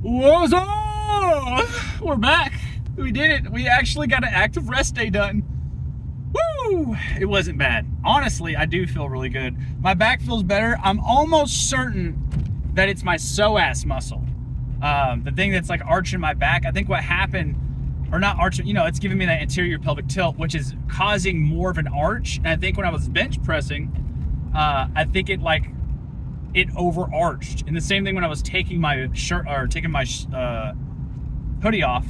What's up? We're back. We did it. We actually got an active rest day done. Woo! It wasn't bad. Honestly, I do feel really good. My back feels better. I'm almost certain that it's my psoas muscle. The thing that's like arching my back. I think what happened, or not arching, it's giving me that anterior pelvic tilt, which is causing more of an arch. And I think when I was bench pressing, I think it overarched. And the same thing when I was taking my shirt or taking my hoodie off,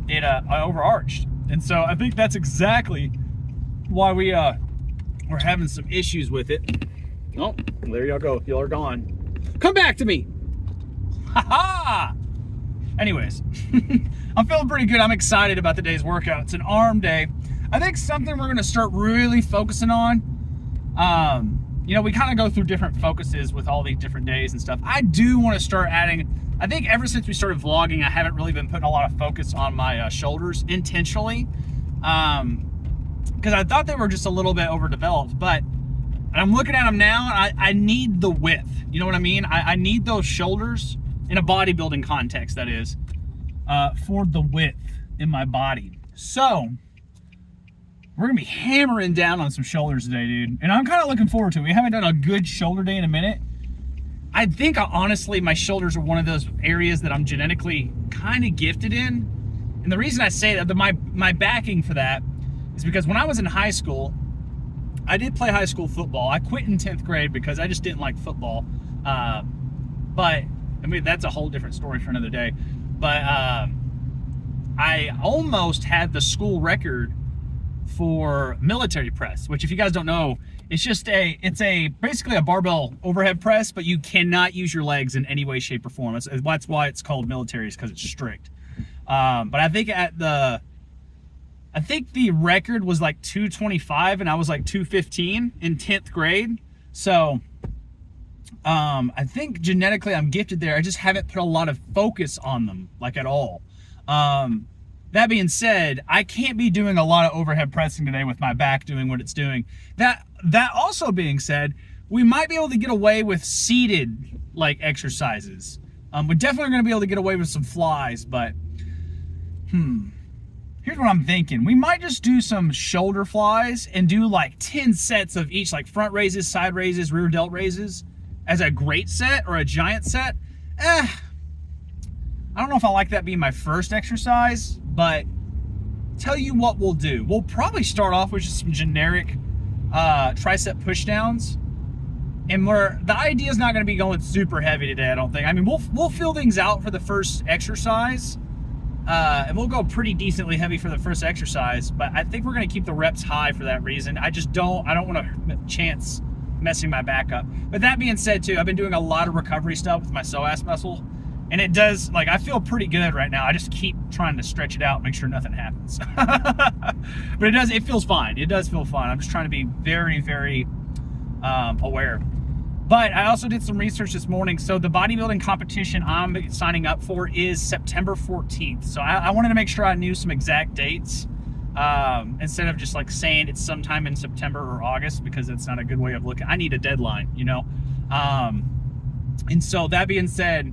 I overarched. And so I think that's exactly why we're having some issues with it. Oh, there y'all go. Y'all are gone. Come back to me. Ha ha. Anyways, I'm feeling pretty good. I'm excited about today's workout. It's an arm day. I think something we're going to start really focusing on. We kind of go through different focuses with all these different days and stuff. I do want to start adding, I think ever since we started vlogging, I haven't really been putting a lot of focus on my shoulders intentionally. Because I thought they were just a little bit overdeveloped, but I'm looking at them now, and I need the width. You know what I mean? I need those shoulders in a bodybuilding context, that is, for the width in my body. So we're gonna be hammering down on some shoulders today, dude. And I'm kind of looking forward to it. We haven't done a good shoulder day in a minute. I think honestly, my shoulders are one of those areas that I'm genetically kind of gifted in. And the reason I say that, my backing for that is because when I was in high school, I did play high school football. I quit in 10th grade because I just didn't like football. But I mean, that's a whole different story for another day. But I almost had the school record for military press, which if you guys don't know, it's basically a barbell overhead press, but you cannot use your legs in any way, shape, or form. That's why it's called military, is because it's strict. But I think the record was like 225 and I was like 215 in 10th grade. So I think genetically I'm gifted there. I just haven't put a lot of focus on them, like at all. That being said, I can't be doing a lot of overhead pressing today with my back doing what it's doing. That also being said, we might be able to get away with seated like exercises. We're definitely going to be able to get away with some flies, but here's what I'm thinking. We might just do some shoulder flies and do like 10 sets of each, like front raises, side raises, rear delt raises as a great set or a giant set. I don't know if I like that being my first exercise, but tell you what we'll do. We'll probably start off with just some generic tricep push downs. And the idea is not going to be going super heavy today, I don't think. I mean, we'll fill things out for the first exercise. And we'll go pretty decently heavy for the first exercise, but I think we're going to keep the reps high for that reason. I don't want to chance messing my back up. But that being said too, I've been doing a lot of recovery stuff with my psoas muscle. And it does, like, I feel pretty good right now. I just keep trying to stretch it out, make sure nothing happens. But it feels fine. It does feel fine. I'm just trying to be very, very aware. But I also did some research this morning. So the bodybuilding competition I'm signing up for is September 14th. So I wanted to make sure I knew some exact dates instead of just like saying it's sometime in September or August, because it's not a good way of looking. I need a deadline, And so that being said,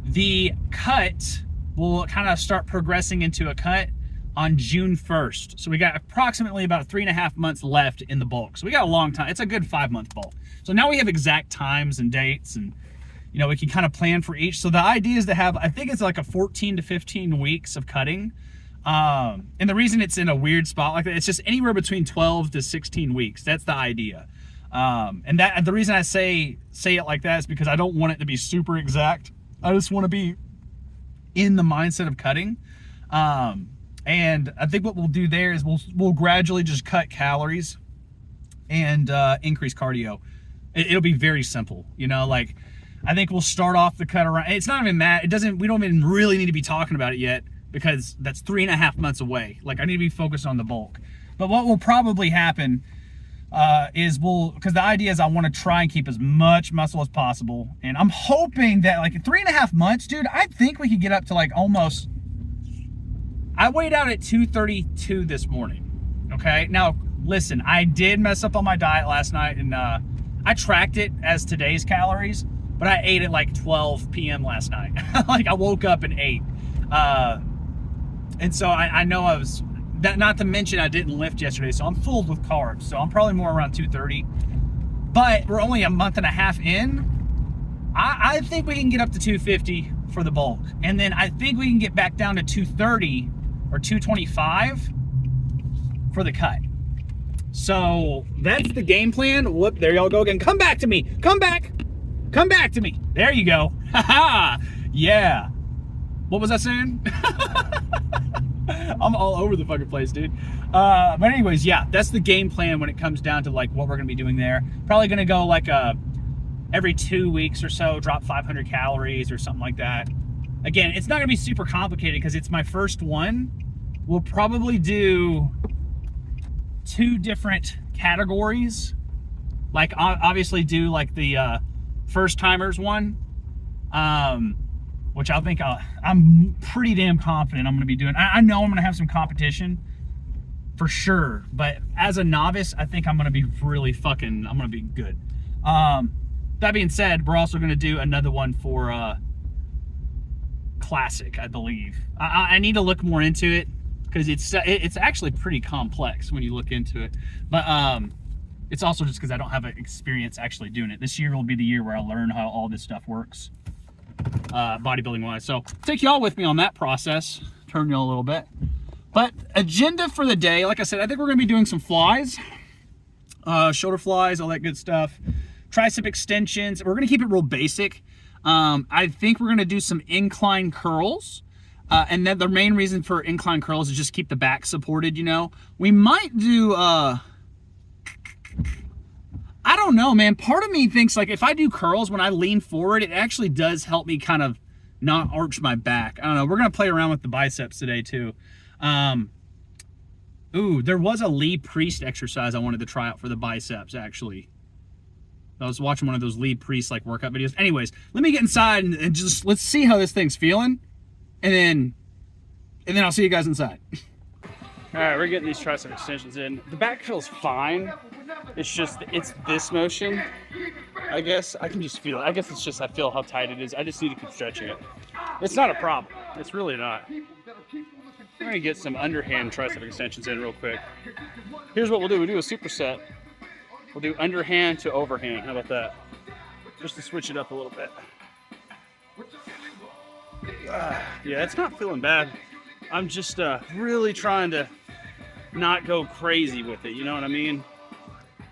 the cut will kind of start progressing into a cut on June 1st. So we got approximately about 3.5 months left in the bulk. So we got a long time. It's a good 5-month bulk. So now we have exact times and dates, and we can kind of plan for each. So the idea is to have, I think it's like a 14 to 15 weeks of cutting. And the reason it's in a weird spot like that, it's just anywhere between 12 to 16 weeks. That's the idea. And the reason I say it like that is because I don't want it to be super exact. I just want to be in the mindset of cutting. And I think what we'll do there is we'll gradually just cut calories and increase cardio. It'll be very simple, like I think we'll start off the cut around. It's not even that. We don't even really need to be talking about it yet, because that's 3.5 months away. Like, I need to be focused on the bulk. But what will probably happen because the idea is I want to try and keep as much muscle as possible. And I'm hoping that like 3.5 months, dude, I think we could get up to like almost, I weighed out at 232 this morning. Okay. Now listen, I did mess up on my diet last night, and I tracked it as today's calories, but I ate at like 12 p.m. last night. Like I woke up and ate. And so I know I was, not to mention I didn't lift yesterday, so I'm full with carbs. So I'm probably more around 230. But we're only a month and a half in. I think we can get up to 250 for the bulk. And then I think we can get back down to 230 or 225 for the cut. So that's the game plan. Whoop, there y'all go again. Come back to me. Come back. Come back to me. There you go. Haha. Yeah. What was I saying? I'm all over the fucking place, dude. But anyways, yeah, that's the game plan when it comes down to like what we're gonna be doing there. Probably gonna go like every 2 weeks or so, drop 500 calories or something like that. Again, it's not gonna be super complicated because it's my first one. We'll probably do 2 different categories. Like obviously do like the first timers one. Which I think I'm pretty damn confident I'm going to be doing. I know I'm going to have some competition for sure, but as a novice, I think I'm going to be really I'm going to be good. That being said, we're also going to do another one for classic, I believe. I need to look more into it because it's actually pretty complex when you look into it. But it's also just because I don't have experience actually doing it. This year will be the year where I learn how all this stuff works. Bodybuilding wise. So take y'all with me on that process, turn y'all a little bit. But agenda for the day, like I said, I think we're gonna be doing some flies, shoulder flies, all that good stuff, tricep extensions. We're gonna keep it real basic. I think we're gonna do some incline curls, and then the main reason for incline curls is just keep the back supported. You know, we might do I don't know, man. Part of me thinks like if I do curls when I lean forward, it actually does help me kind of not arch my back. I don't know. We're going to play around with the biceps today too. Ooh, there was a Lee Priest exercise I wanted to try out for the biceps actually. I was watching one of those Lee Priest like workout videos. Anyways, let me get inside and just let's see how this thing's feeling. And then I'll see you guys inside. All right, we're getting these tricep extensions in. The back feels fine. It's this motion. I guess I can just feel it. I guess it's just I feel how tight it is. I just need to keep stretching it. It's not a problem. It's really not. We're gonna get some underhand tricep extensions in real quick. Here's what we'll do. We'll do a superset. We'll do underhand to overhand. How about that? Just to switch it up a little bit. Yeah, it's not feeling bad. I'm just really trying to not go crazy with it, you know what I mean?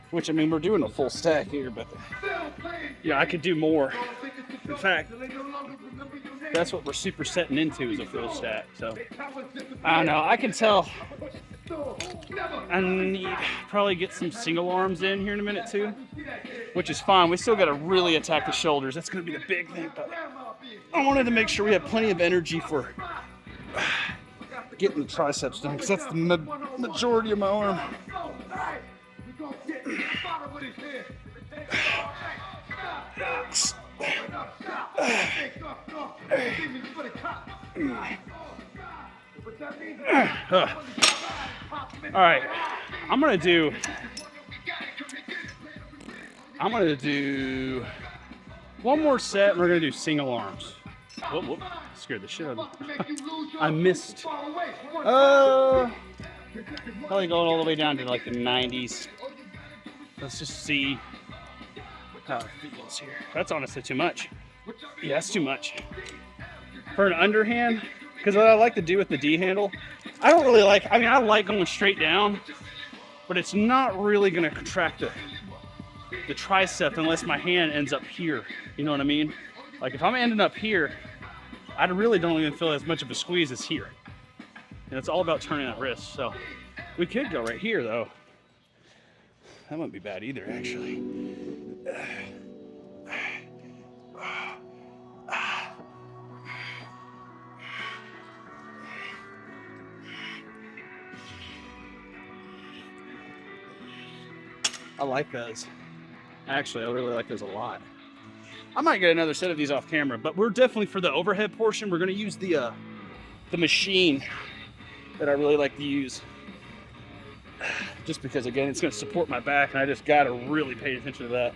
Which, I mean, we're doing a full stack here, but yeah, I could do more. In fact, that's what we're supersetting into is a full stack. So, I don't know, I can tell I need probably get some single arms in here in a minute too, which is fine. We still got to really attack the shoulders. That's going to be the big thing, but I wanted to make sure we have plenty of energy for getting the triceps done, because that's the majority of my arm. All right, I'm gonna do one more set, and we're gonna do single arms. Whoop, whoop. Scared the shit out of me. I missed. Probably going all the way down to like the 90s. Let's just see how it feels here. That's honestly too much. Yeah, that's too much. For an underhand, because what I like to do with the D handle, I don't really like, I mean, I like going straight down, but it's not really going to contract the tricep unless my hand ends up here. You know what I mean? Like if I'm ending up here, I really don't even feel as much of a squeeze as here. And it's all about turning that wrist. So we could go right here though. That wouldn't be bad either, actually. I like those. Actually, I really like those a lot. I might get another set of these off camera, but we're definitely, for the overhead portion, we're gonna use the machine that I really like to use. Just because, again, it's gonna support my back, and I just gotta really pay attention to that.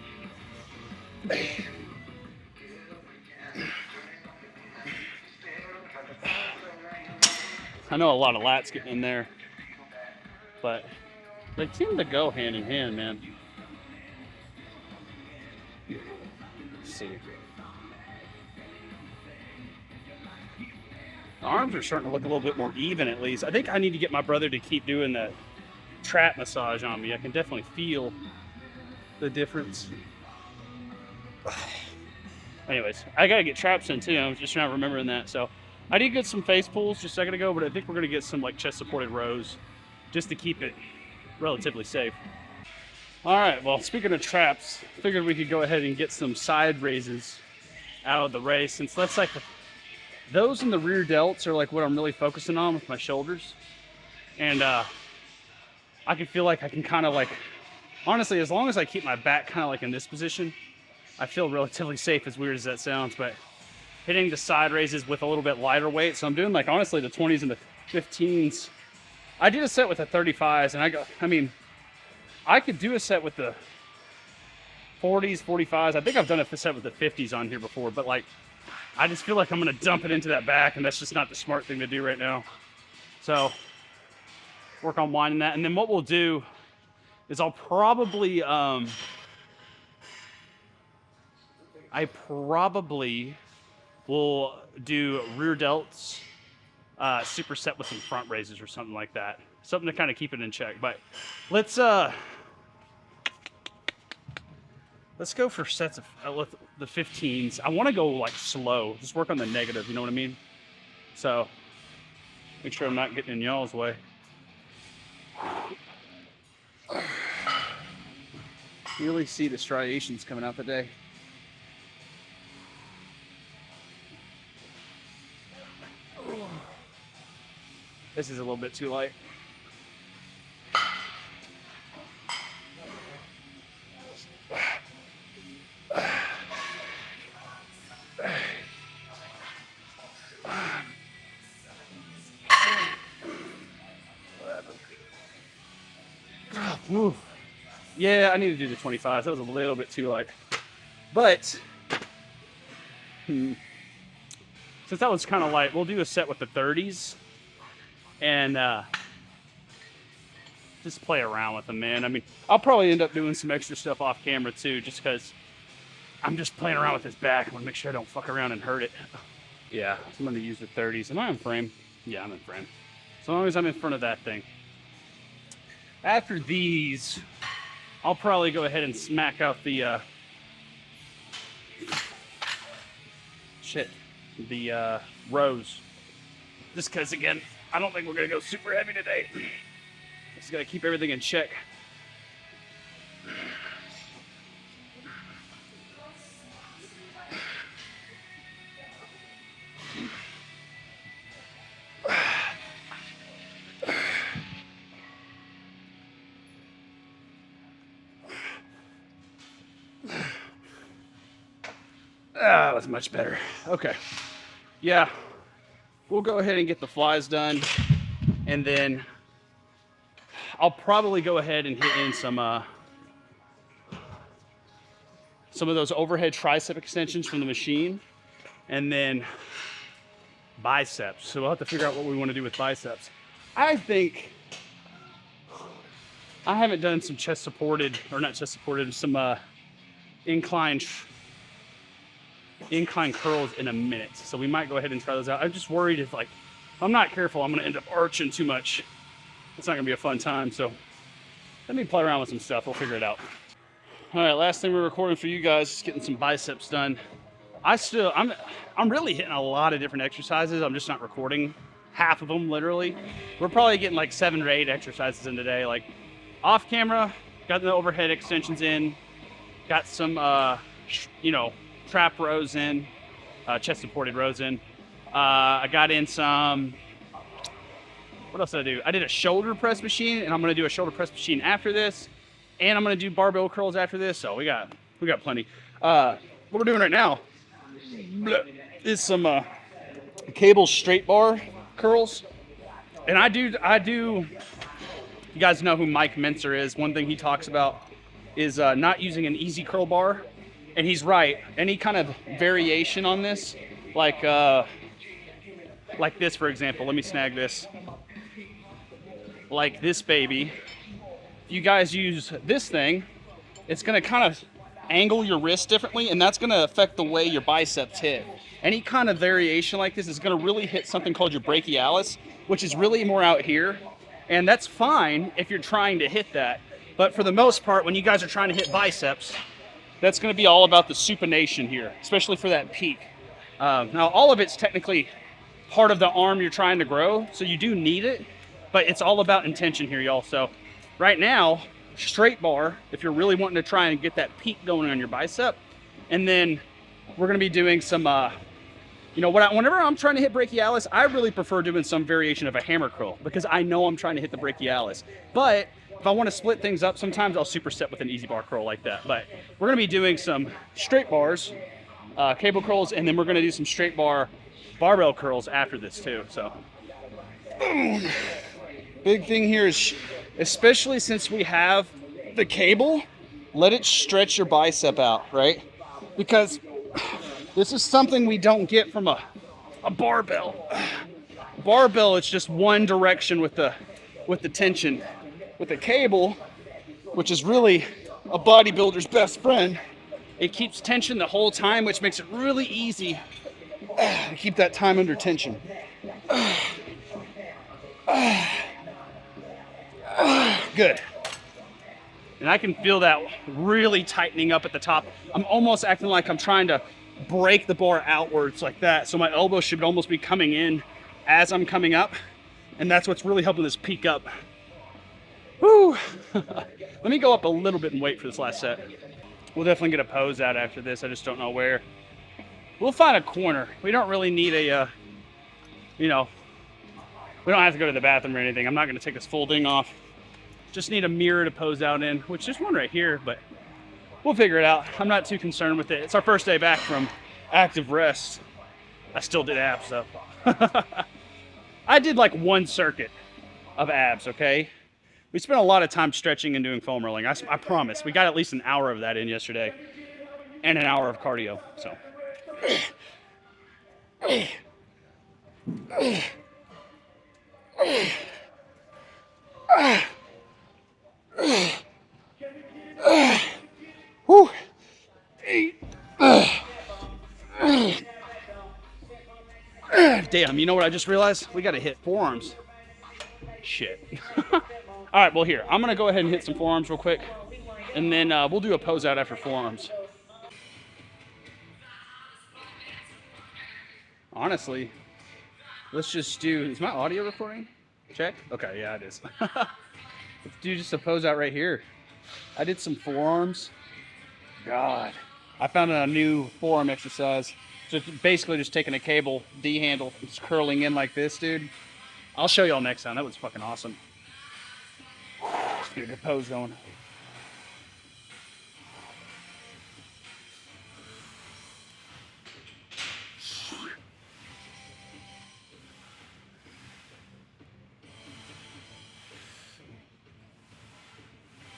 I know a lot of lats getting in there, but they seem to go hand in hand, man. Let's see. The arms are starting to look a little bit more even, at least. I think I need to get my brother to keep doing the trap massage on me. I can definitely feel the difference. Anyways, I gotta get traps in too. I'm just not remembering that. So I did get some face pulls just a second ago, but I think we're gonna get some like chest supported rows just to keep it relatively safe. All right, well, speaking of traps, figured we could go ahead and get some side raises out of the way, since that's like those in the rear delts are like what I'm really focusing on with my shoulders. And I can feel like I can kind of like, honestly, as long as I keep my back kind of like in this position, I feel relatively safe, as weird as that sounds. But hitting the side raises with a little bit lighter weight, so I'm doing like honestly the 20s and the 15s. I did a set with the 35s, and I could do a set with the 40s, 45s. I think I've done a set with the 50s on here before, but like, I just feel like I'm gonna dump it into that back, and that's just not the smart thing to do right now. So work on winding that, and then what we'll do is I'll probably will do rear delts superset with some front raises or something like that. Something to kind of keep it in check. But let's go for sets of the 15s. I want to go like slow, just work on the negative, you know what I mean? So make sure I'm not getting in y'all's way. You really see the striations coming out today. This is a little bit too light. Yeah, I need to do the 25s. That was a little bit too light. But since that was kind of light, we'll do a set with the 30s and just play around with them, man. I mean, I'll probably end up doing some extra stuff off camera too, just because I'm just playing around with his back. I want to make sure I don't fuck around and hurt it. Yeah, I'm going to use the 30s. Am I in frame? Yeah, I'm in frame. As long as I'm in front of that thing. After these, I'll probably go ahead and smack out the rows. Just because, again, I don't think we're going to go super heavy today. Just got to keep everything in check. That was much better. Okay. Yeah. We'll go ahead and get the flies done. And then I'll probably go ahead and hit in some of those overhead tricep extensions from the machine. And then biceps. So we'll have to figure out what we want to do with biceps. I think I haven't done some chest supported, or not chest supported, some incline curls in a minute. So we might go ahead and try those out. I'm just worried if I'm not careful, I'm going to end up arching too much. It's not going to be a fun time. So let me play around with some stuff. We'll figure it out. All right, last thing we're recording for you guys is getting some biceps done. I'm really hitting a lot of different exercises. I'm just not recording half of them, literally. We're probably getting like 7 or 8 exercises in today. Like off camera, got the overhead extensions in, got some, trap rows in, chest supported rows in. I got in some, what else did I do? I did a shoulder press machine, and I'm gonna do a shoulder press machine after this, and I'm gonna do barbell curls after this. So we got plenty. What we're doing right now is some cable straight bar curls, and I do. You guys know who Mike Mentzer is. One thing he talks about is not using an easy curl bar. And he's right. Any kind of variation on this, like, what like this, for example. Let me snag this. Like this baby. If you guys use this thing, it's gonna kind of angle your wrist differently, and that's gonna affect the way your biceps hit. Any kind of variation like this is gonna really hit something called your brachialis, which is really more out here. And that's fine if you're trying to hit that. But for the most part, when you guys are trying to hit biceps, that's gonna be all about the supination here, especially for that peak. Now, all of it's technically part of the arm you're trying to grow, so you do need it, but it's all about intention here, y'all. So right now, straight bar, if you're really wanting to try and get that peak going on your bicep, and then we're gonna be doing some, whenever I'm trying to hit brachialis, I really prefer doing some variation of a hammer curl because I know I'm trying to hit the brachialis. But if I want to split things up, sometimes I'll superset with an easy bar curl like that. But we're gonna be doing some straight bars, cable curls, and then we're gonna do some straight bar barbell curls after this too. So boom. Big thing here is, especially since we have the cable, let it stretch your bicep out, right? Because this is something we don't get from a barbell. Barbell, it's just one direction with the tension. With the cable, which is really a bodybuilder's best friend, it keeps tension the whole time, which makes it really easy to keep that time under tension. Good. And I can feel that really tightening up at the top. I'm almost acting like I'm trying to break the bar outwards like that. So my elbow should almost be coming in as I'm coming up. And that's what's really helping this peak up. Woo! Let me go up a little bit and wait for this last set. We'll definitely get a pose out after this. I just don't know where. We'll find a corner. We don't really need a, we don't have to go to the bathroom or anything. I'm not gonna take this full thing off. Just need a mirror to pose out in, which is one right here, but we'll figure it out. I'm not too concerned with it. It's our first day back from active rest. I still did abs though. I did like one circuit of abs, okay? We spent a lot of time stretching and doing foam rolling. I promise. We got at least an hour of that in yesterday and an hour of cardio, so. Whew. Damn, you know what I just realized? We gotta hit forearms. Shit. All right, well here, I'm gonna go ahead and hit some forearms real quick, and then we'll do a pose out after forearms. Honestly, let's just do, is my audio recording? Check? Okay, yeah, it is. Let's do just a pose out right here. I did some forearms. God. I found a new forearm exercise. So it's basically just taking a cable D handle, just curling in like this, dude. I'll show y'all next time. That was fucking awesome. Let's get a good pose going.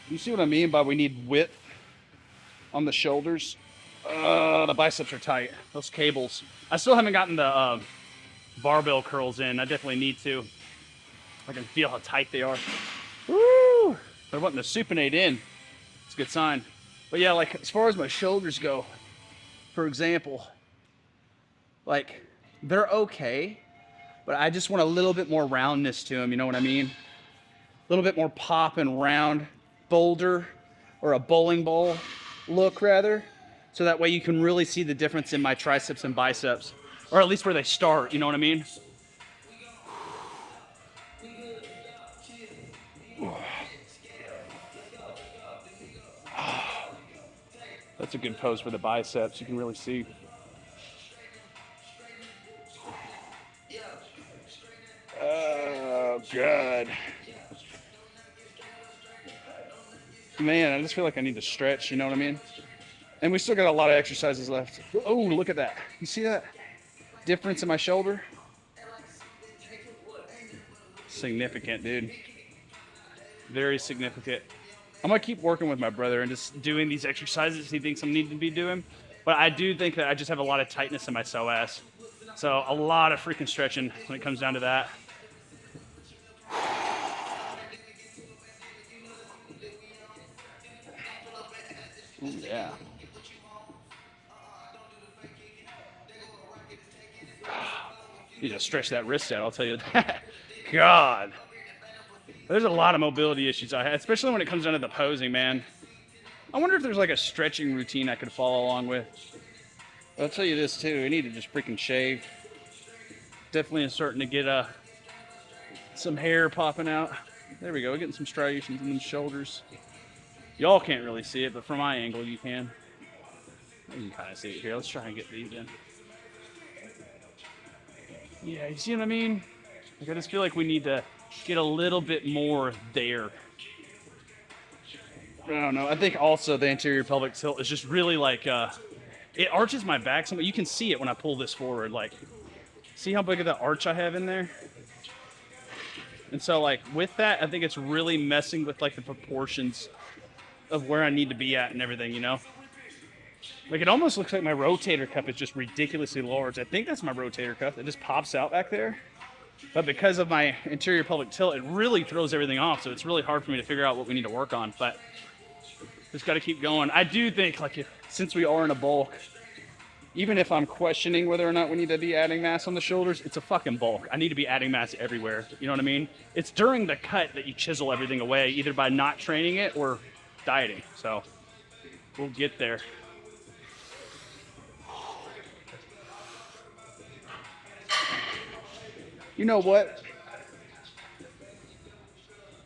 You see what I mean by we need width on the shoulders? The biceps are tight. Those cables. I still haven't gotten the barbell curls in. I definitely need to. I can feel how tight they are. Woo! They're wanting to supinate in. It's a good sign. But yeah, like as far as my shoulders go, for example, like they're okay, but I just want a little bit more roundness to them. You know what I mean? A little bit more pop and round. Boulder or a bowling ball look rather, so that way you can really see the difference in my triceps and biceps, or at least where they start, you know what I mean? That's a good pose for the biceps. You can really see. Oh, God. Man, I just feel like I need to stretch, you know what I mean? And we still got a lot of exercises left. Oh, look at that. You see that difference in my shoulder? Significant, dude. Very significant. I'm gonna keep working with my brother and just doing these exercises he thinks I need to be doing. But I do think that I just have a lot of tightness in my psoas. So a lot of freaking stretching when it comes down to that. Ooh, yeah. You just stretch that wrist out, I'll tell you that. God. There's a lot of mobility issues I have, especially when it comes down to the posing, man. I wonder if there's like a stretching routine I could follow along with. But I'll tell you this too, I need to just freaking shave. Definitely is starting to get some hair popping out. There we go, getting some striations in the shoulders. Y'all can't really see it, but from my angle you can. You can kind of see it here. Let's try and get these in. Yeah, you see what I mean? Like, I just feel like we need to get a little bit more there. I don't know. I think also the anterior pelvic tilt is just really like, it arches my back somewhat. You can see it when I pull this forward. Like, see how big of the arch I have in there? And so like with that, I think it's really messing with like the proportions of where I need to be at and everything, you know? Like it almost looks like my rotator cuff is just ridiculously large. I think that's my rotator cuff. It just pops out back there. But because of my anterior pelvic tilt, it really throws everything off. So it's really hard for me to figure out what we need to work on. But just got to keep going. I do think like since we are in a bulk, even if I'm questioning whether or not we need to be adding mass on the shoulders, it's a fucking bulk. I need to be adding mass everywhere. You know what I mean? It's during the cut that you chisel everything away, either by not training it or dieting. So we'll get there. You know what?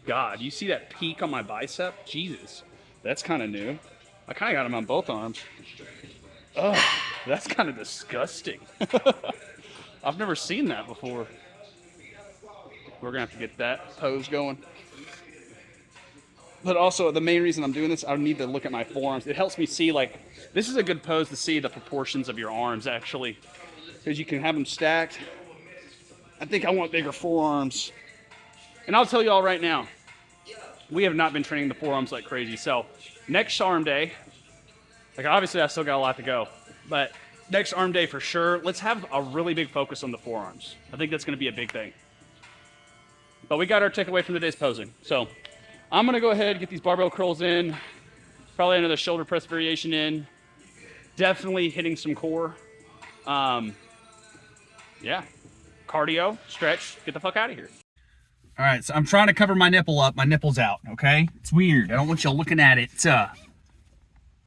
God, you see that peak on my bicep? Jesus, that's kind of new. I kind of got them on both arms. Ugh, that's kind of disgusting. I've never seen that before. We're gonna have to get that pose going. But also, the main reason I'm doing this, I need to look at my forearms. It helps me see, like, this is a good pose to see the proportions of your arms, actually. Because you can have them stacked. I think I want bigger forearms. And I'll tell you all right now, we have not been training the forearms like crazy. So next arm day, like obviously I still got a lot to go, but next arm day for sure, let's have a really big focus on the forearms. I think that's gonna be a big thing. But we got our takeaway from today's posing. So I'm gonna go ahead and get these barbell curls in, probably another shoulder press variation in, definitely hitting some core. Yeah. Cardio, stretch, get the fuck out of here. All right, so I'm trying to cover my nipple up. My nipple's out, okay? It's weird. I don't want y'all looking at it.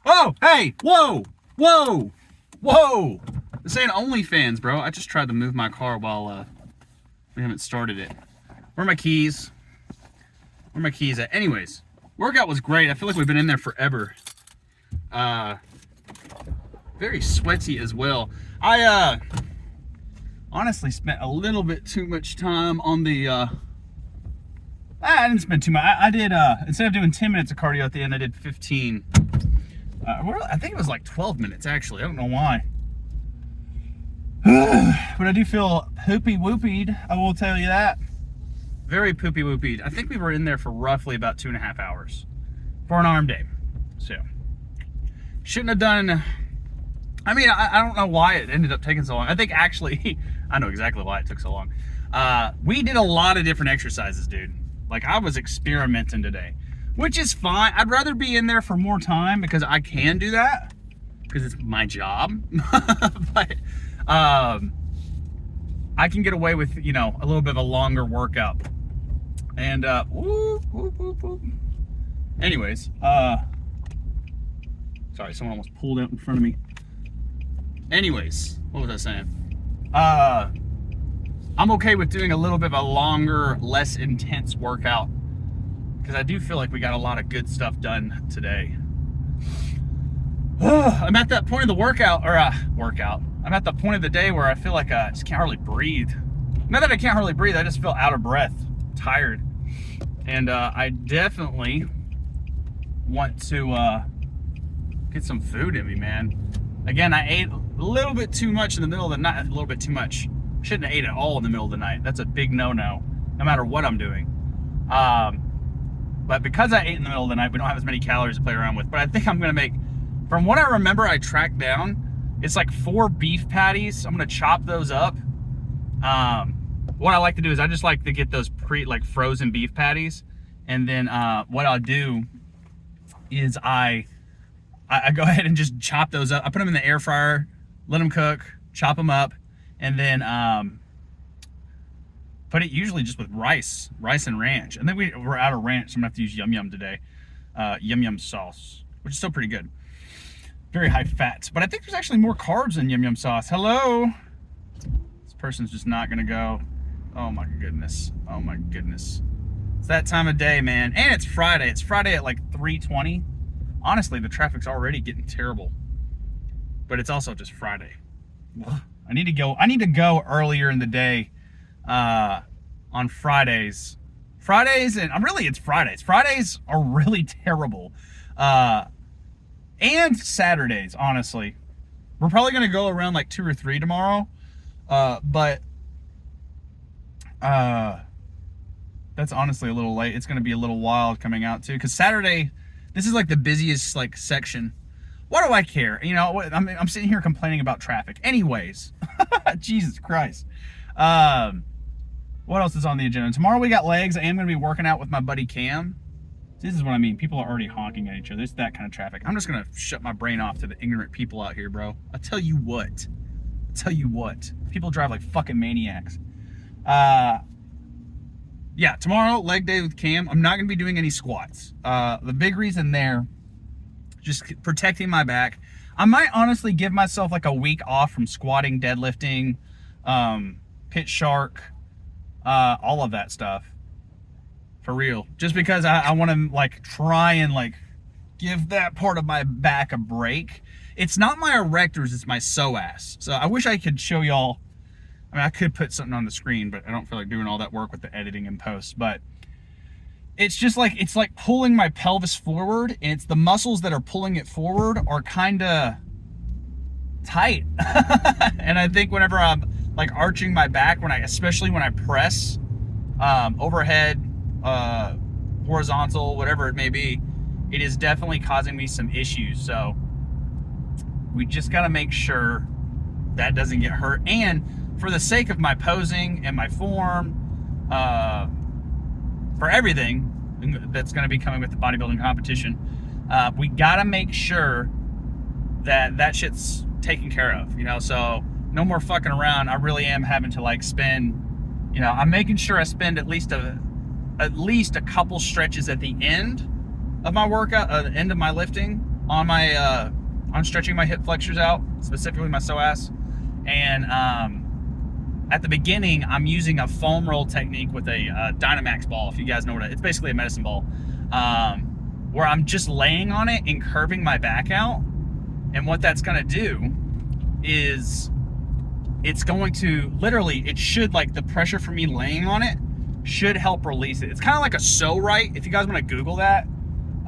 Oh, hey, whoa, whoa, whoa. This ain't OnlyFans, bro. I just tried to move my car while we haven't started it. Where are my keys? Where are my keys at? Anyways, workout was great. I feel like we've been in there forever. Very sweaty as well. I honestly spent a little bit too much time on the I didn't spend too much. I did instead of doing 10 minutes of cardio at the end, I did 15. I think it was like 12 minutes actually. I don't know why. But I do feel poopy whoopied, I will tell you that. Very poopy whoopied. I think we were in there for roughly about 2.5 hours for an arm day. So shouldn't have done. I mean, I don't know why it ended up taking so long. I think actually, I know exactly why it took so long. We did a lot of different exercises, dude. Like, I was experimenting today, which is fine. I'd rather be in there for more time because I can do that because it's my job. But I can get away with, you know, a little bit of a longer workout. And, whoop, whoop, whoop, whoop. Anyways, sorry, someone almost pulled out in front of me. Anyways, what was I saying? I'm okay with doing a little bit of a longer, less intense workout because I do feel like we got a lot of good stuff done today. I'm at that point of the workout. I'm at the point of the day where I feel like I just can't hardly breathe. Not that I can't hardly breathe, I just feel out of breath, tired. And I definitely want to get some food in me, man. Again, I ate a little bit too much in the middle of the night. A little bit too much. Shouldn't have ate it all in the middle of the night. That's a big no-no, no matter what I'm doing. But because I ate in the middle of the night, we don't have as many calories to play around with. But I think I'm going to make, from what I remember, I tracked down, It's like 4 beef patties. I'm gonna chop those up. What I like to do is I just like to get those frozen beef patties, and then what I'll do is I go ahead and just chop those up. I put them in the air fryer, let them cook, chop them up, and then put it usually just with rice and ranch. And then we're out of ranch, so I'm gonna have to use Yum Yum today. Yum Yum sauce, which is still pretty good. Very high fats, but I think there's actually more carbs in Yum Yum sauce. Hello? This person's just not gonna go. Oh my goodness. Oh my goodness. It's that time of day, man. And it's Friday. It's Friday at like 3:20. Honestly, the traffic's already getting terrible. But it's also just Friday. I need to go earlier in the day on Fridays. It's Fridays. Fridays are really terrible. And Saturdays, honestly. We're probably gonna go around like 2 or 3 tomorrow. But that's honestly a little late. It's gonna be a little wild coming out too, because Saturday, this is like the busiest like section. What do I care? You know, I'm sitting here complaining about traffic. Anyways, Jesus Christ. What else is on the agenda? Tomorrow we got legs. I am gonna be working out with my buddy Cam. This is what I mean. People are already honking at each other. It's that kind of traffic. I'm just gonna shut my brain off to the ignorant people out here, bro. I tell you what. People drive like fucking maniacs. Yeah, tomorrow, leg day with Cam. I'm not gonna be doing any squats. The big reason there, just protecting my back. I might honestly give myself like a week off from squatting, deadlifting, pit shark, all of that stuff. For real. Just because I want to like try and like give that part of my back a break. It's not my erectors, it's my psoas. So I wish I could show y'all. I mean, I could put something on the screen, but I don't feel like doing all that work with the editing and post. But it's just like, it's like pulling my pelvis forward, and it's the muscles that are pulling it forward are kind of tight. And I think whenever I'm like arching my back, especially when I press overhead, horizontal, whatever it may be, it is definitely causing me some issues. So we just got to make sure that doesn't get hurt. And for the sake of my posing and my form, for everything that's going to be coming with the bodybuilding competition, we got to make sure that shit's taken care of, you know? So no more fucking around. I really am having to like spend, you know, I'm making sure I spend at least a couple stretches at the end of my workout, the end of my lifting, on my on stretching my hip flexors out, specifically my psoas. And at the beginning, I'm using a foam roll technique with a Dynamax ball, if you guys know what it's basically a medicine ball, where I'm just laying on it and curving my back out. And what that's gonna do is it's going to literally, it should, like, the pressure from me laying on it should help release it. It's kind of like a so right, if you guys want to Google that.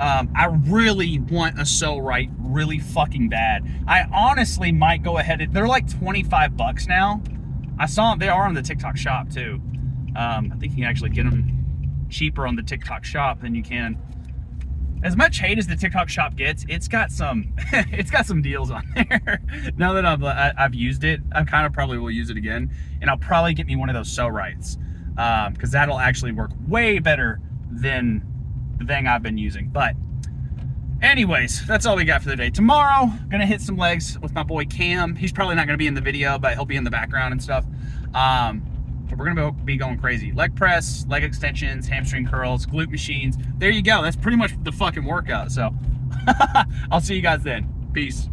I really want a so right really fucking bad. I honestly might go ahead and, they're like $25 now. I saw them, they are on the TikTok shop too. I think you can actually get them cheaper on the TikTok shop than you can. As much hate as the TikTok shop gets, it's got some it's got some deals on there. Now that I've used it, I kind of probably will use it again, and I'll probably get me one of those so rights, because that'll actually work way better than the thing I've been using. But anyways, that's all we got for the day. Tomorrow, gonna hit some legs with my boy Cam. He's probably not gonna be in the video, but he'll be in the background and stuff. But we're gonna be going crazy. Leg press, leg extensions, hamstring curls, glute machines. There you go. That's pretty much the fucking workout. So I'll see you guys then. Peace.